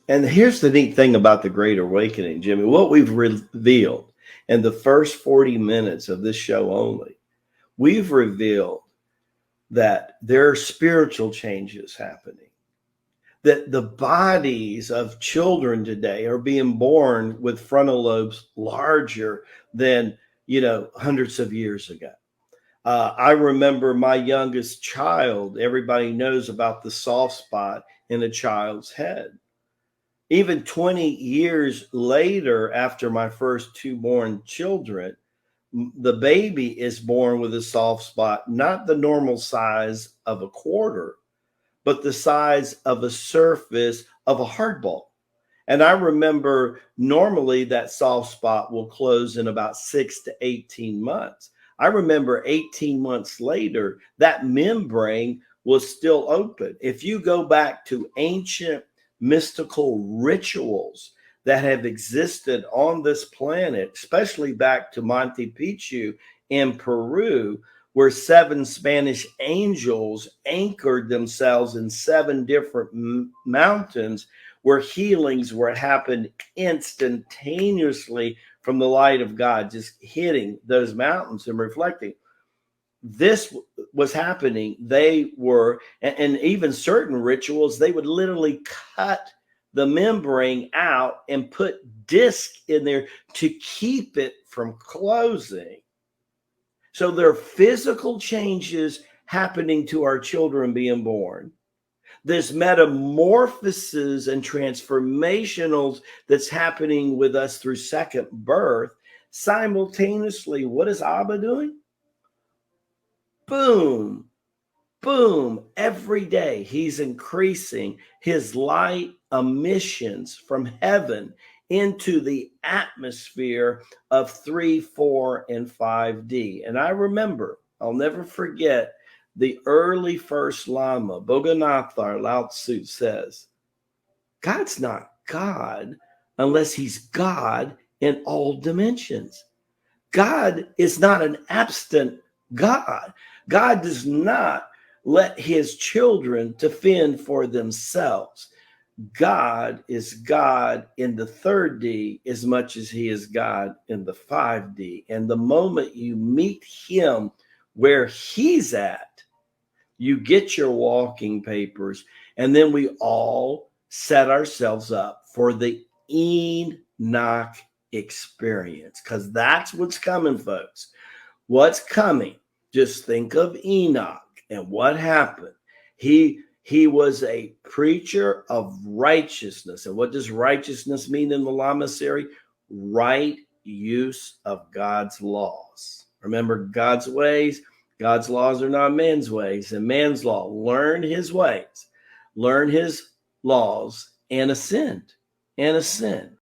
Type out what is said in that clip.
And here's the neat thing about the Great Awakening, Jimmy. What we've revealed in the first 40 minutes of this show only, we've revealed that there are spiritual changes happening, that the bodies of children today are being born with frontal lobes larger than, hundreds of years ago. I remember my youngest child, everybody knows about the soft spot in a child's head. Even 20 years later, after my first two born children, the baby is born with a soft spot, not the normal size of a quarter, but the size of a surface of a hard ball. And I remember normally that soft spot will close in about 6 to 18 months. I remember 18 months later, that membrane was still open. If you go back to ancient mystical rituals that have existed on this planet, especially back to Monte Picchu in Peru, where seven Spanish angels anchored themselves in seven different mountains, where healings were happened instantaneously from the light of God, just hitting those mountains and reflecting. This was happening. They were, and even certain rituals, they would literally cut the membrane out and put disc in there to keep it from closing. So there are physical changes happening to our children being born. There's metamorphoses and transformationals that's happening with us through second birth. Simultaneously, what is Abba doing? Boom, boom. Every day he's increasing his light emissions from heaven into the atmosphere of 3, 4, and 5D. And I remember, I'll never forget, the early first Lama, Boganathar Lao Tzu, says, God's not God unless he's God in all dimensions. God is not an absent God. God does not let his children to fend for themselves. God is God in the 3D as much as he is God in the 5D. And the moment you meet him where he's at, you get your walking papers, and then we all set ourselves up for the Enoch experience, because that's what's coming, folks. What's coming? Just think of Enoch and what happened. He was a preacher of righteousness. And what does righteousness mean in the Lama series? Right use of God's laws. Remember, God's ways, God's laws are not man's ways, and man's law. Learn his ways, learn his laws, and ascend. And ascend.